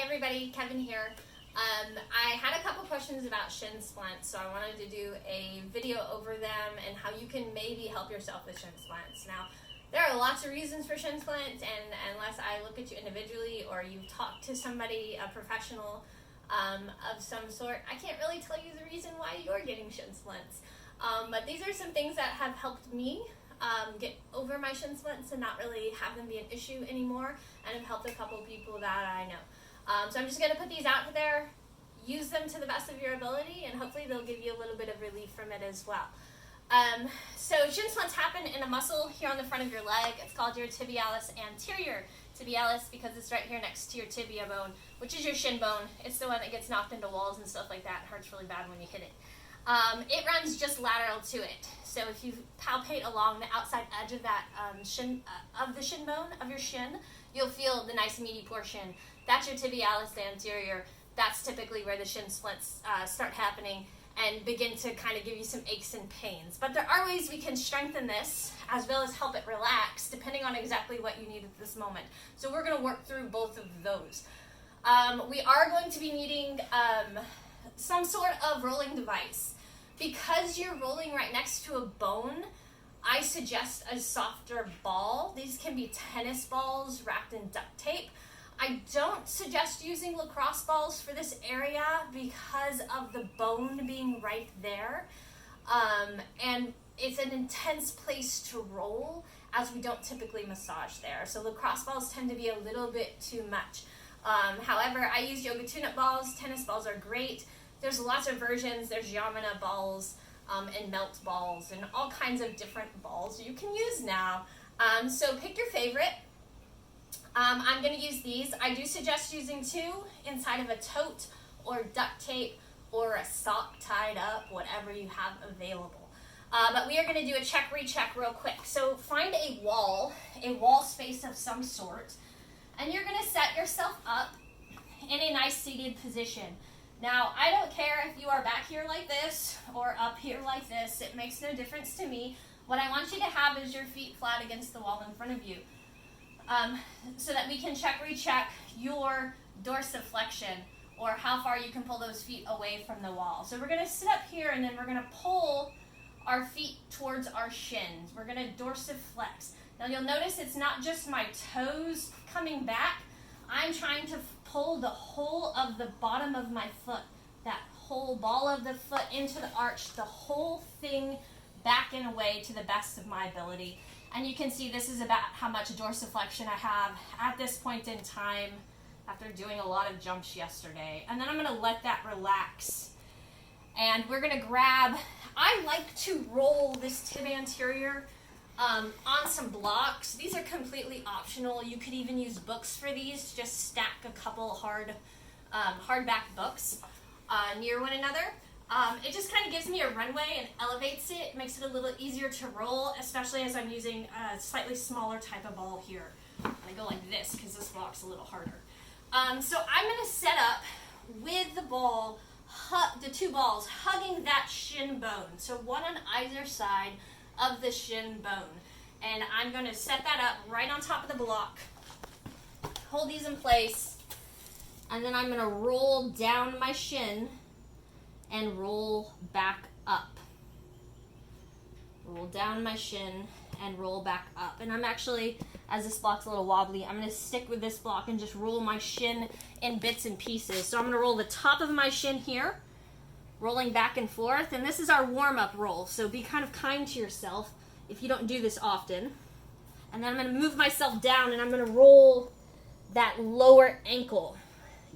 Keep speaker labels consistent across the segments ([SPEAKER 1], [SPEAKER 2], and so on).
[SPEAKER 1] everybody, Kevin here. I had a couple questions about shin splints, so I wanted to do a video over them and how you can maybe help yourself with shin splints. Now, there are lots of reasons for shin splints, and unless I look at you individually or you've talked to somebody, a professional of some sort, I can't really tell you the reason why you're getting shin splints. But these are some things that have helped me get over my shin splints and not really have them be an issue anymore, and have helped a couple people that I know. So I'm just going to put these out there, use them to the best of your ability, and hopefully they'll give you a little bit of relief from it as well. So shin splints happen in a muscle here on the front of your leg. It's called your tibialis anterior tibialis because it's right here next to your tibia bone, which is your shin bone. It's the one that gets knocked into walls and stuff like that. It hurts really bad when you hit it. It runs just lateral to it. So if you palpate along the outside edge of that of the shin bone of your shin, you'll feel the nice meaty portion. That's your tibialis anterior. That's typically where the shin splints start happening and begin to kind of give you some aches and pains. But there are ways we can strengthen this as well as help it relax depending on exactly what you need at this moment. So we're going to work through both of those. We are going to be needing some sort of rolling device. Because you're rolling right next to a bone, I suggest a softer ball. These can be tennis balls wrapped in duct tape. I don't suggest using lacrosse balls for this area because of the bone being right there. And it's an intense place to roll as we don't typically massage there. So lacrosse balls tend to be a little bit too much. However, I use yoga tune-up balls. Tennis balls are great. There's lots of versions. There's Yamana balls and melt balls and all kinds of different balls you can use now. So pick your favorite. I'm going to use these. I do suggest using two inside of a tote or duct tape or a sock tied up, whatever you have available. But we are going to do a check-recheck real quick. So find a wall space of some sort, and you're going to set yourself up in a nice seated position. Now, I don't care if you are back here like this or up here like this. It makes no difference to me. What I want you to have is your feet flat against the wall in front of you. So that we can recheck your dorsiflexion, or how far you can pull those feet away from the wall. So we're going to sit up here and then we're going to pull our feet towards our shins. We're going to dorsiflex. Now you'll notice it's not just my toes coming back. I'm trying to pull the whole of the bottom of my foot, that whole ball of the foot into the arch, the whole thing back and away to the best of my ability. And you can see this is about how much dorsiflexion I have at this point in time after doing a lot of jumps yesterday. And then I'm going to let that relax. And we're going to grab, I like to roll this tib anterior on some blocks. These are completely optional. You could even use books for these. Just stack a couple hardback books near one another. It just kind of gives me a runway and elevates it. It makes it a little easier to roll, especially as I'm using a slightly smaller type of ball here. I go like this because this block's a little harder. So I'm going to set up with the ball, the two balls hugging that shin bone. So one on either side of the shin bone. And I'm going to set that up right on top of the block. Hold these in place. And then I'm going to roll down my shin and roll back up. Roll down my shin and roll back up. And I'm actually, as this block's a little wobbly, I'm going to stick with this block and just roll my shin in bits and pieces. So I'm going to roll the top of my shin here, rolling back and forth. And this is our warm-up roll. So be kind of kind to yourself if you don't do this often. And then I'm going to move myself down and I'm going to roll that lower ankle.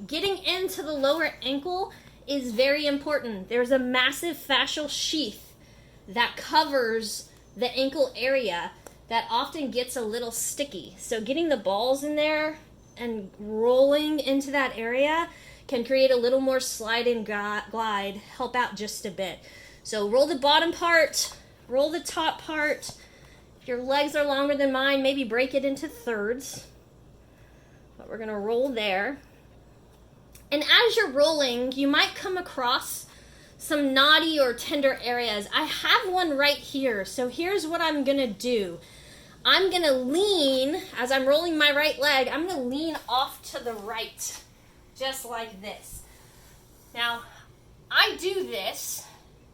[SPEAKER 1] Getting into the lower ankle is very important. There's a massive fascial sheath that covers the ankle area that often gets a little sticky. So getting the balls in there and rolling into that area can create a little more slide and glide, help out just a bit. So roll the bottom part, roll the top part. If your legs are longer than mine, maybe break it into thirds. But we're gonna roll there. And as you're rolling, you might come across some knotty or tender areas. I have one right here. So here's what I'm going to do. I'm going to lean, as I'm rolling my right leg, I'm going to lean off to the right. just like this. Now, I do this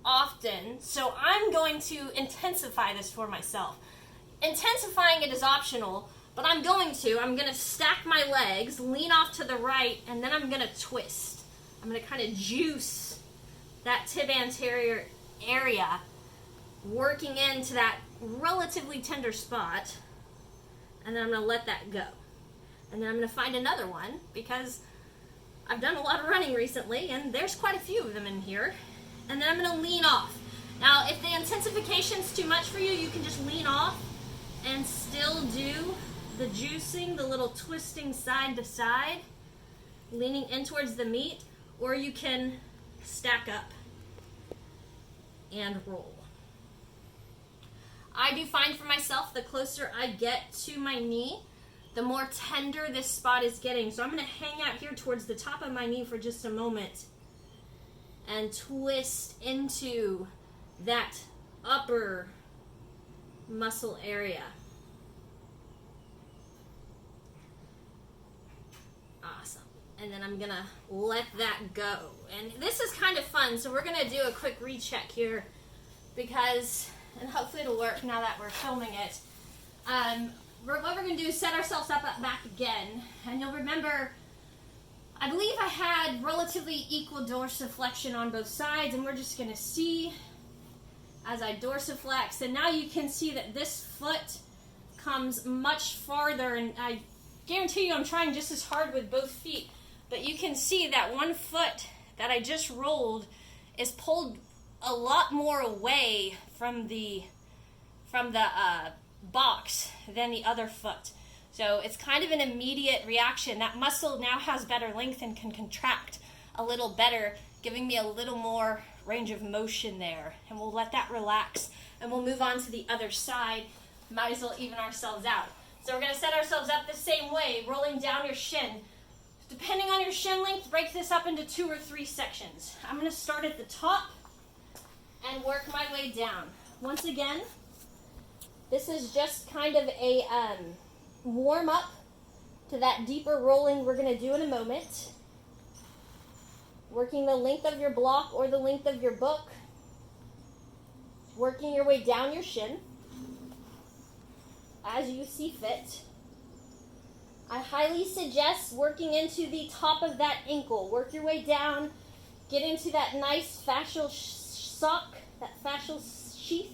[SPEAKER 1] often, so I'm going to intensify this for myself. Intensifying it is optional, but I'm going to stack my legs, lean off to the right, and then I'm going to twist. I'm going to kind of juice that tib anterior area, working into that relatively tender spot, and then I'm going to let that go. And then I'm going to find another one, because I've done a lot of running recently, and there's quite a few of them in here. And then I'm going to lean off. Now, if the intensification's too much for you, you can just lean off and still do the juicing, the little twisting side to side, leaning in towards the meat, or you can stack up and roll. I do find for myself, the closer I get to my knee, the more tender this spot is getting. So I'm going to hang out here towards the top of my knee for just a moment and twist into that upper muscle area. Awesome. And then I'm going to let that go. And this is kind of fun, so we're going to do a quick recheck here because, and hopefully it'll work now that we're filming it. What we're going to do is set ourselves up back again. And you'll remember, I believe I had relatively equal dorsiflexion on both sides, and we're just going to see as I dorsiflex. And now you can see that this foot comes much farther, and I guarantee you I'm trying just as hard with both feet. But you can see that one foot that I just rolled is pulled a lot more away from the box than the other foot. So it's kind of an immediate reaction. That muscle now has better length and can contract a little better, giving me a little more range of motion there. And we'll let that relax, and we'll move on to the other side. Might as well even ourselves out. So we're going to set ourselves up the same way, rolling down your shin. Depending on your shin length, break this up into 2 or 3 sections. I'm going to start at the top and work my way down. Once again, this is just kind of a warm up to that deeper rolling we're going to do in a moment. Working the length of your block or the length of your book. Working your way down your shin as you see fit. I highly suggest working into the top of that ankle. Work your way down, get into that nice fascial sock, that fascial sheath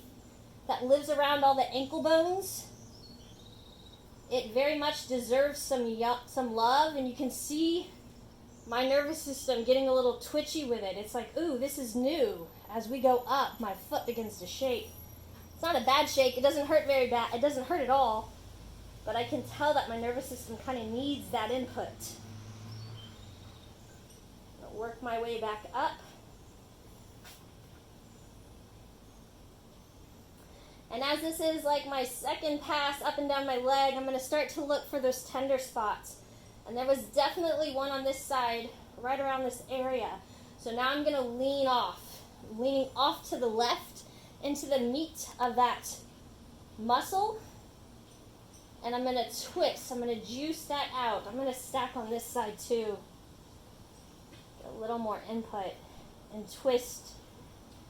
[SPEAKER 1] that lives around all the ankle bones. It very much deserves some love, and you can see my nervous system getting a little twitchy with it. It's like, ooh, this is new. As we go up, my foot begins to shake. It's not a bad shake. It doesn't hurt very bad. It doesn't hurt at all. But I can tell that my nervous system kind of needs that input. I'll work my way back up. And as this is like my second pass up and down my leg, I'm going to start to look for those tender spots. And there was definitely one on this side, right around this area. So now I'm going to lean off. Leaning off to the left into the meat of that muscle. And I'm going to twist. I'm going to juice that out. I'm going to stack on this side too. Get a little more input. And twist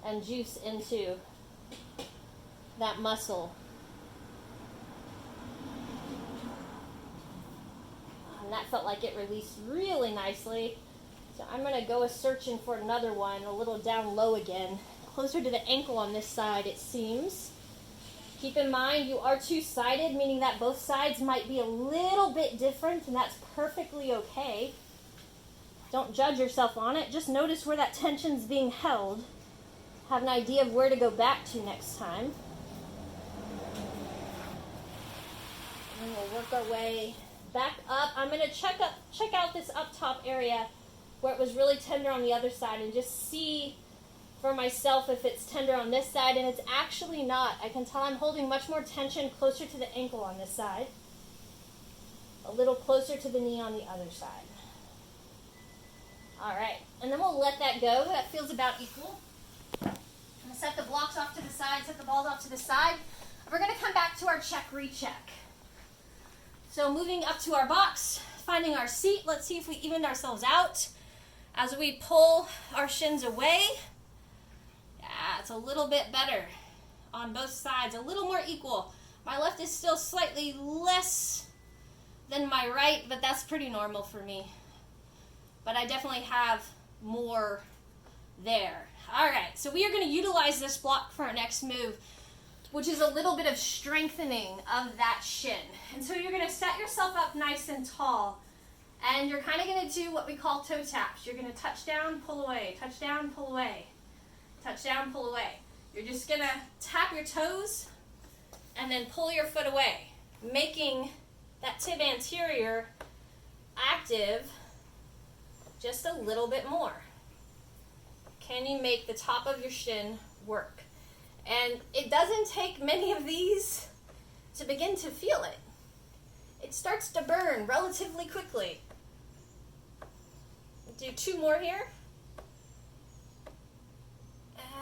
[SPEAKER 1] and juice into that muscle. And that felt like it released really nicely. So I'm going to go searching for another one, a little down low again. Closer to the ankle on this side, it seems. Keep in mind, you are two-sided, meaning that both sides might be a little bit different, and that's perfectly okay. Don't judge yourself on it. Just notice where that tension's being held. Have an idea of where to go back to next time. And we'll work our way back up. I'm going to check out this up top area where it was really tender on the other side and just see for myself if it's tender on this side, and it's actually not. I can tell I'm holding much more tension closer to the ankle on this side, a little closer to the knee on the other side. All right, and then we'll let that go. That feels about equal. I'm going to set the blocks off to the side, set the balls off to the side. We're going to come back to our check, recheck. So moving up to our box, finding our seat. Let's see if we evened ourselves out as we pull our shins away. Yeah, it's a little bit better on both sides, a little more equal. My left is still slightly less than my right, but that's pretty normal for me. But I definitely have more there. All right, so we are going to utilize this block for our next move, which is a little bit of strengthening of that shin. And so you're going to set yourself up nice and tall, and you're kind of going to do what we call toe taps. You're going to touch down, pull away, touch down, pull away, touch down, pull away. You're just going to tap your toes and then pull your foot away, making that tib anterior active just a little bit more. Can you make the top of your shin work? And it doesn't take many of these to begin to feel it. It starts to burn relatively quickly. Do 2 more here.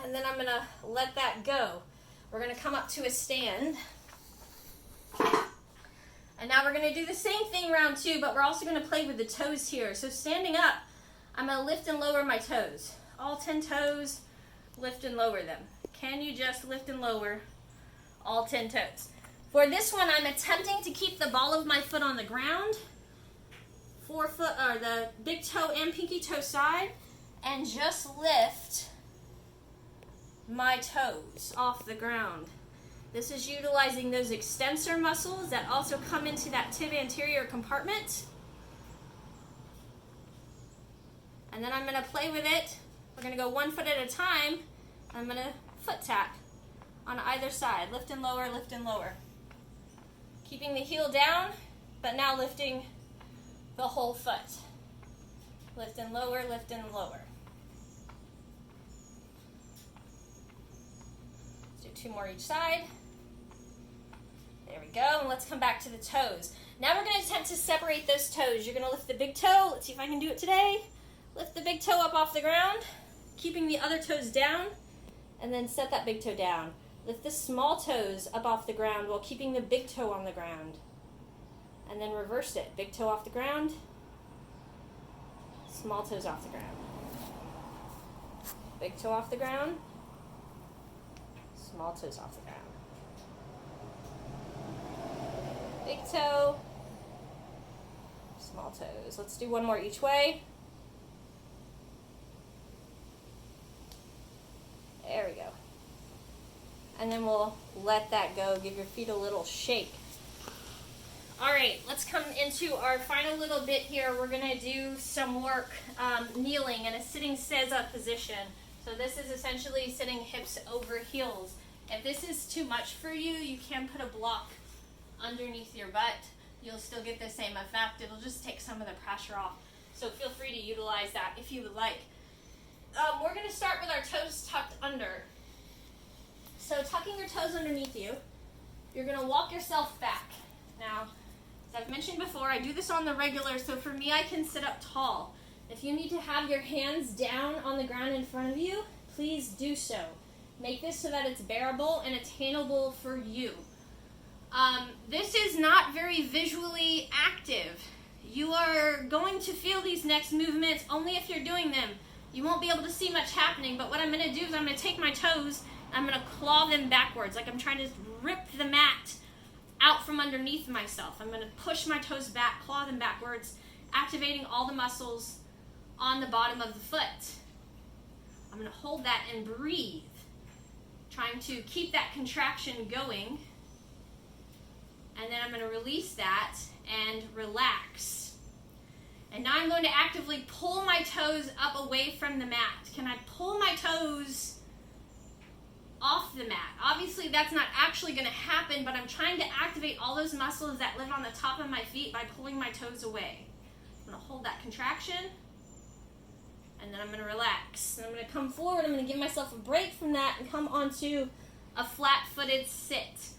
[SPEAKER 1] And then I'm going to let that go. We're going to come up to a stand. And now we're going to do the same thing round 2, but we're also going to play with the toes here. So standing up, I'm going to lift and lower my toes. All 10 toes, lift and lower them. Can you just lift and lower all 10 toes? For this one, I'm attempting to keep the ball of my foot on the ground, forefoot or the big toe and pinky toe side, and just lift my toes off the ground. This is utilizing those extensor muscles that also come into that tib anterior compartment. And then I'm going to play with it. We're going to go 1 foot at a time. I'm going to foot tap on either side. Lift and lower, lift and lower. Keeping the heel down, but now lifting the whole foot. Lift and lower, lift and lower. Let's do 2 more each side. There we go, and let's come back to the toes. Now we're going to attempt to separate those toes. You're going to lift the big toe. Let's see if I can do it today. Lift the big toe up off the ground, keeping the other toes down, and then set that big toe down. Lift the small toes up off the ground while keeping the big toe on the ground. And then reverse it. Big toe off the ground, small toes off the ground. Big toe off the ground, small toes off the ground. Big toe, small toes. Let's do 1 more each way. There we go. And then we'll let that go. Give your feet a little shake. All right, let's come into our final little bit here. We're going to do some work kneeling in a sitting seiza position. So this is essentially sitting hips over heels. If this is too much for you, you can put a block underneath your butt. You'll still get the same effect. It'll just take some of the pressure off. So feel free to utilize that if you would like. We're going to start with our toes tucked under. So tucking your toes underneath you, you're going to walk yourself back. Now, as I've mentioned before, I do this on the regular, so for me, I can sit up tall. If you need to have your hands down on the ground in front of you, please do so. Make this so that it's bearable and attainable for you. This is not very visually active. You are going to feel these next movements only if you're doing them. You won't be able to see much happening, but what I'm going to do is I'm going to take my toes, I'm going to claw them backwards, like I'm trying to rip the mat out from underneath myself. I'm going to push my toes back, claw them backwards, activating all the muscles on the bottom of the foot. I'm going to hold that and breathe, trying to keep that contraction going. And then I'm going to release that and relax. And now I'm going to actively pull my toes up away from the mat. Can I pull my toes off the mat? Obviously that's not actually going to happen, but I'm trying to activate all those muscles that live on the top of my feet by pulling my toes away. I'm going to hold that contraction, and then I'm going to relax. And I'm going to come forward. I'm going to give myself a break from that and come onto a flat-footed sit.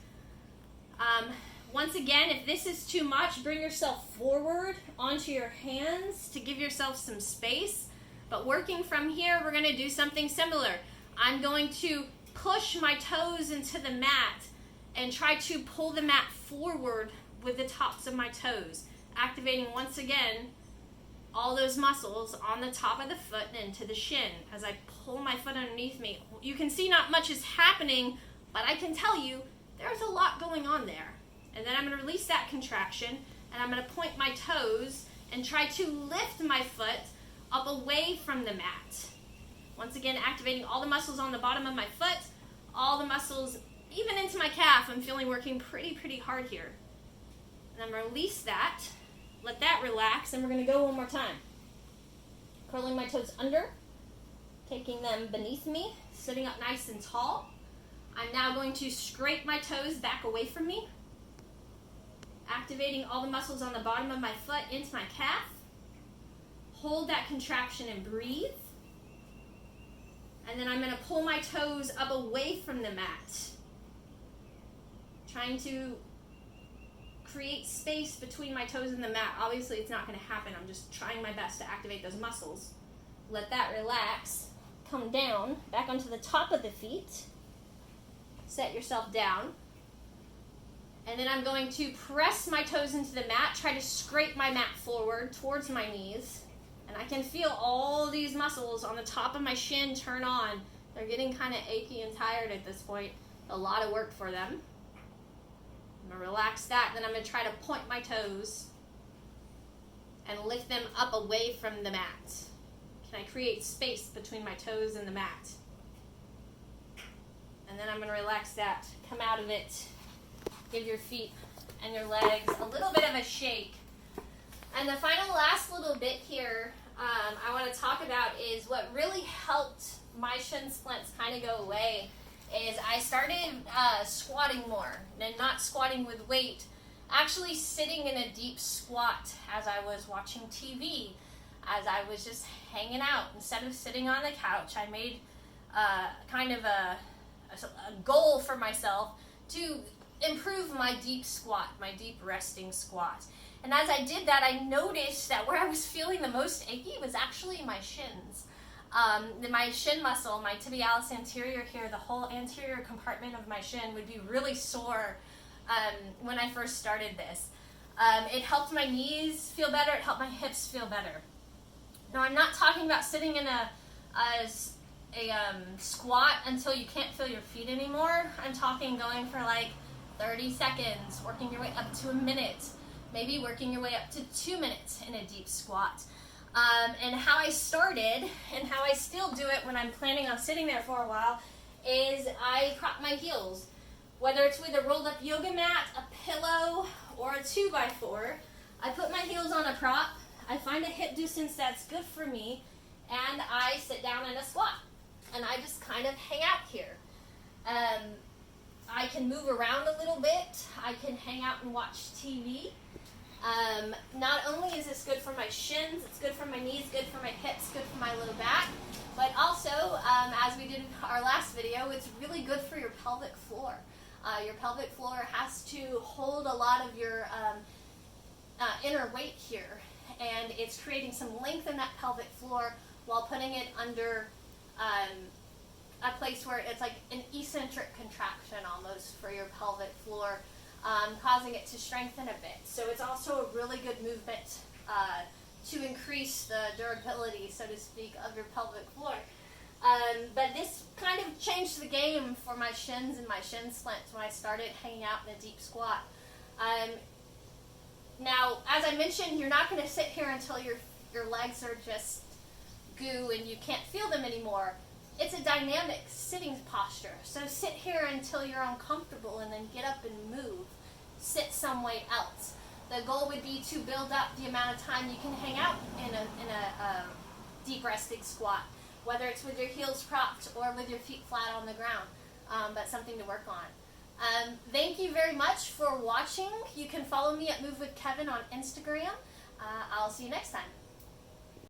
[SPEAKER 1] Once again, if this is too much, bring yourself forward onto your hands to give yourself some space. But working from here, we're going to do something similar. I'm going to push my toes into the mat and try to pull the mat forward with the tops of my toes, activating once again all those muscles on the top of the foot and into the shin. As I pull my foot underneath me, you can see not much is happening, but I can tell you there's a lot going on there. And then I'm going to release that contraction, and I'm going to point my toes and try to lift my foot up away from the mat. Once again, activating all the muscles on the bottom of my foot, all the muscles, even into my calf. I'm feeling working pretty hard here. And I'm going to release that, let that relax, and we're going to go one more time. Curling my toes under, taking them beneath me, sitting up nice and tall. I'm now going to scrape my toes back away from me, activating all the muscles on the bottom of my foot into my calf. Hold that contraction and breathe. And then I'm going to pull my toes up away from the mat, trying to create space between my toes and the mat. Obviously, it's not going to happen. I'm just trying my best to activate those muscles. Let that relax. Come down, back onto the top of the feet. Set yourself down. And then I'm going to press my toes into the mat, try to scrape my mat forward towards my knees. And I can feel all these muscles on the top of my shin turn on. They're getting kind of achy and tired at this point. A lot of work for them. I'm going to relax that. Then I'm going to try to point my toes and lift them up away from the mat. Can I create space between my toes and the mat? And then I'm going to relax that. Come out of it. Give your feet and your legs a little bit of a shake. And the final last little bit here I want to talk about is what really helped my shin splints kind of go away is I started squatting more, and not squatting with weight, actually sitting in a deep squat as I was watching TV, as I was just hanging out. Instead of sitting on the couch, I made kind of a goal for myself to improve my deep squat, my deep resting squat. And as I did that, I noticed that where I was feeling the most achy was actually my shins. My shin muscle, my tibialis anterior here, the whole anterior compartment of my shin would be really sore when I first started this. It helped my knees feel better, it helped my hips feel better. Now I'm not talking about sitting in a squat until you can't feel your feet anymore. I'm talking going for like 30 seconds, working your way up to a minute, maybe working your way up to 2 minutes in a deep squat. And how I started, and how I still do it when I'm planning on sitting there for a while, is I prop my heels. Whether it's with a rolled up yoga mat, a pillow, or a 2x4, I put my heels on a prop, I find a hip distance that's good for me, and I sit down in a squat. And I just kind of hang out here. I can move around a little bit. I can hang out and watch TV. Not only is this good for my shins, it's good for my knees, good for my hips, good for my low back, but also, as we did in our last video, it's really good for your pelvic floor. Your pelvic floor has to hold a lot of your inner weight here, and it's creating some length in that pelvic floor while putting it under a place where it's like an eccentric contraction almost for your pelvic floor, causing it to strengthen a bit. So it's also a really good movement to increase the durability, so to speak, of your pelvic floor. But this kind of changed the game for my shins and my shin splints when I started hanging out in a deep squat. Now, as I mentioned, you're not going to sit here until your legs are just goo and you can't feel them anymore. It's a dynamic sitting posture. So sit here until you're uncomfortable and then get up and move. Sit some way else. The goal would be to build up the amount of time you can hang out in a deep resting squat, whether it's with your heels propped or with your feet flat on the ground, but something to work on. Thank you very much for watching. You can follow me at Move with Kevin on Instagram. I'll see you next time.